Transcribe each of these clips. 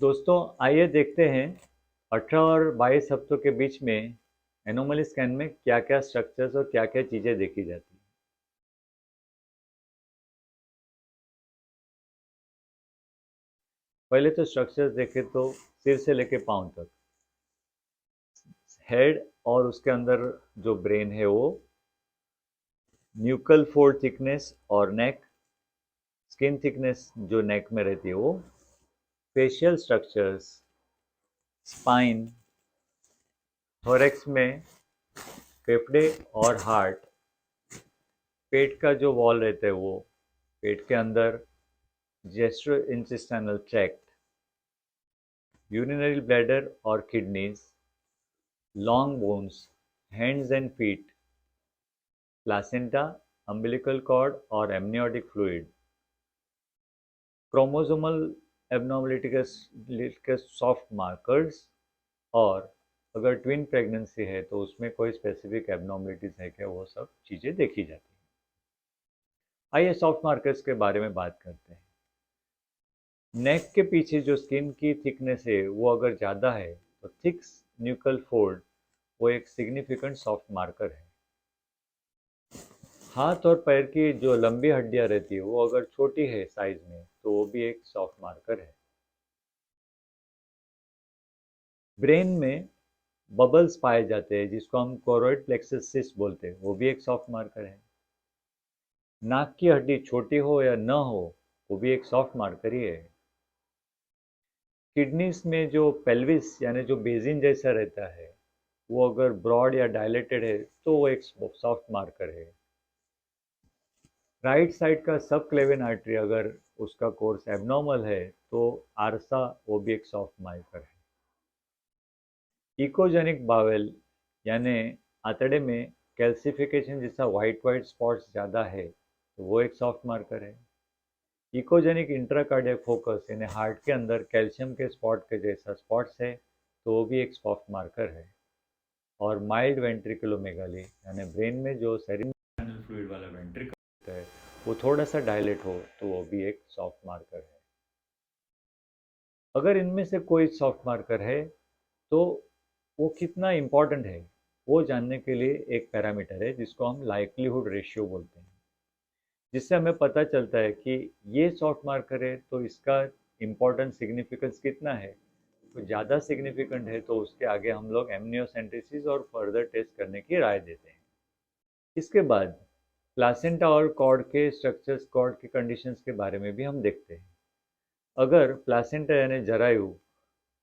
दोस्तों, आइए देखते हैं 18 और 22 हफ्तों के बीच में एनोमली स्कैन में क्या क्या स्ट्रक्चर्स और क्या क्या चीज़ें देखी जाती हैं। पहले तो स्ट्रक्चर्स देखें तो सिर से लेके पाँव तक, हेड और उसके अंदर जो ब्रेन है वो, न्यूकल फोल्ड थिकनेस और नेक, स्किन थिकनेस जो नेक में रहती है वो, फेशियल स्ट्रक्चर्स, स्पाइन, थोरेक्स में फेफड़े और हार्ट, पेट का जो वॉल रहता है वो, पेट के अंदर gastrointestinal tract, urinary bladder or kidneys, long bones, hands and feet, placenta, umbilical cord और amniotic fluid, क्रोमोसोमल एबनॉर्मलिटी के सॉफ्ट मार्कर्स, और अगर ट्विन प्रेगनेंसी है तो उसमें कोई स्पेसिफिक एबनॉर्मलिटीज है क्या, वो सब चीज़ें देखी जाती हैं। आइए सॉफ्ट मार्कर्स के बारे में बात करते हैं। नेक के पीछे जो स्किन की थिकनेस है वो अगर ज़्यादा है तो थिक न्यूकल फोल्ड वो एक सिग्निफिकेंट सॉफ्ट मार्कर है। हाथ और पैर की जो लंबी हड्डियां रहती है वो अगर छोटी है साइज में तो वो भी एक सॉफ्ट मार्कर है। ब्रेन में बबल्स पाए जाते हैं जिसको हम कोरोइड प्लेक्सस सिस्ट बोलते हैं, वो भी एक सॉफ्ट मार्कर है। नाक की हड्डी छोटी हो या न हो वो भी एक सॉफ्ट मार्कर ही है। किडनीज में जो पेल्विस यानी जो बेसिन जैसा रहता है वो अगर ब्रॉड या डायलेटेड है तो वो एक सॉफ्ट मार्कर है। राइट साइड का सब क्लेविन आर्टरी अगर उसका कोर्स एबनॉर्मल है तो आरसा वो भी एक सॉफ्ट मार्कर है। इकोजेनिक बावेल यानी आंतड़े में कैल्सिफिकेशन जैसा वाइट वाइट स्पॉट्स ज़्यादा है तो वो एक सॉफ्ट मार्कर है। इकोजेनिक इंट्राकार्डियक फोकस यानी हार्ट के अंदर कैल्शियम के स्पॉट के जैसा स्पॉट्स है तो वो भी एक सॉफ्ट मार्कर है। और माइल्ड वेंट्रिकुलोमेगाली यानी ब्रेन में जो सेरिब्रल फ्लूइड वाला वेंट्रिकल होता है वो थोड़ा सा डायलेट हो तो वो भी एक सॉफ्ट मार्कर है। अगर इनमें से कोई सॉफ्ट मार्कर है तो वो कितना इम्पोर्टेंट है वो जानने के लिए एक पैरामीटर है जिसको हम लाइक्लीहुड रेशियो बोलते हैं, जिससे हमें पता चलता है कि ये सॉफ्ट मार्कर है तो इसका इम्पोर्टेंट सिग्निफिकेंस कितना है। तो ज़्यादा सिग्निफिकेंट है तो उसके आगे हम लोग एमनियोसेंटेसिस और फर्दर टेस्ट करने की राय देते हैं। इसके बाद प्लासेंटा और कॉर्ड के स्ट्रक्चर्स, कॉर्ड के कंडीशंस के बारे में भी हम देखते हैं। अगर प्लासेंटा यानी जरायु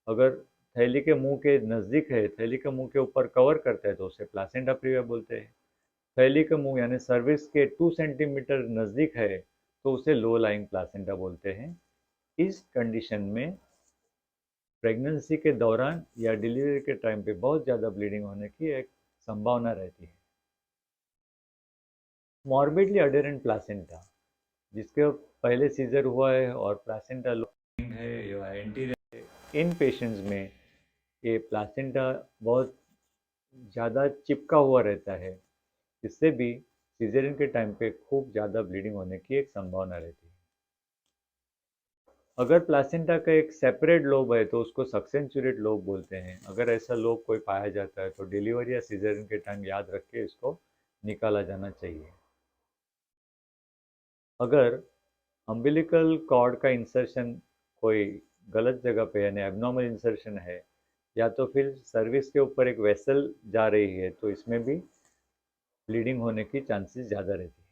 अगर थैली के मुंह के नज़दीक है, थैली के मुंह के ऊपर कवर करता है तो उसे प्लासेंटा प्रीविया बोलते हैं। थैली का मुंह यानी सर्विस के 2 सेंटीमीटर नज़दीक है तो उसे लो लाइंग प्लासेंटा बोलते हैं। इस कंडीशन में प्रेगनेंसी के दौरान या डिलीवरी के टाइम पे बहुत ज़्यादा ब्लीडिंग होने की एक संभावना रहती है। मॉर्बिडली अडेरेंट प्लासेंटा जिसके पहले सीजर हुआ है और प्लासेंटा लोइंग है या एंटीरियर, इन पेशेंट्स में ये प्लासेंटा बहुत ज़्यादा चिपका हुआ रहता है, इससे भी सीजरियन के टाइम पे खूब ज़्यादा ब्लीडिंग होने की एक संभावना रहती है। अगर प्लासेंटा का एक सेपरेट लोब है तो उसको सक्सेंचुरेट लोब बोलते हैं। अगर ऐसा लोब कोई पाया जाता है तो डिलीवरी या सीजरियन के टाइम याद रख के इसको निकाला जाना चाहिए। अगर अम्बिलिकल कॉर्ड का इंसर्शन कोई गलत जगह पे यानी एबनॉर्मल इंसर्शन है या तो फिर सर्विस के ऊपर एक वेसल जा रही है तो इसमें भी ब्लीडिंग होने की चांसेस ज़्यादा रहती है।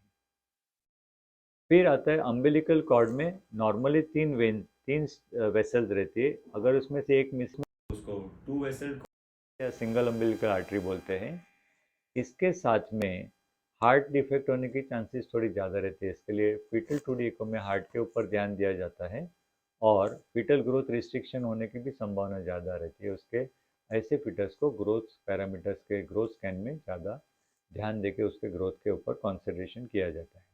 फिर आता है अम्बिलिकल कॉर्ड में नॉर्मली तीन वेसल्स रहती है। अगर उसमें से एक मिस में उसको टू वेसल या सिंगल अम्बिलिकल आर्टरी बोलते हैं। इसके साथ में हार्ट डिफेक्ट होने की चांसेस थोड़ी ज़्यादा रहती है, इसके लिए फीटल 2D इको में हार्ट के ऊपर ध्यान दिया जाता है और फीटल ग्रोथ रिस्ट्रिक्शन होने की भी संभावना ज़्यादा रहती है। उसके ऐसे फीटर्स को ग्रोथ पैरामीटर्स के ग्रोथ स्कैन में ज़्यादा ध्यान देके उसके ग्रोथ के ऊपर कंसिडरेशन किया जाता है।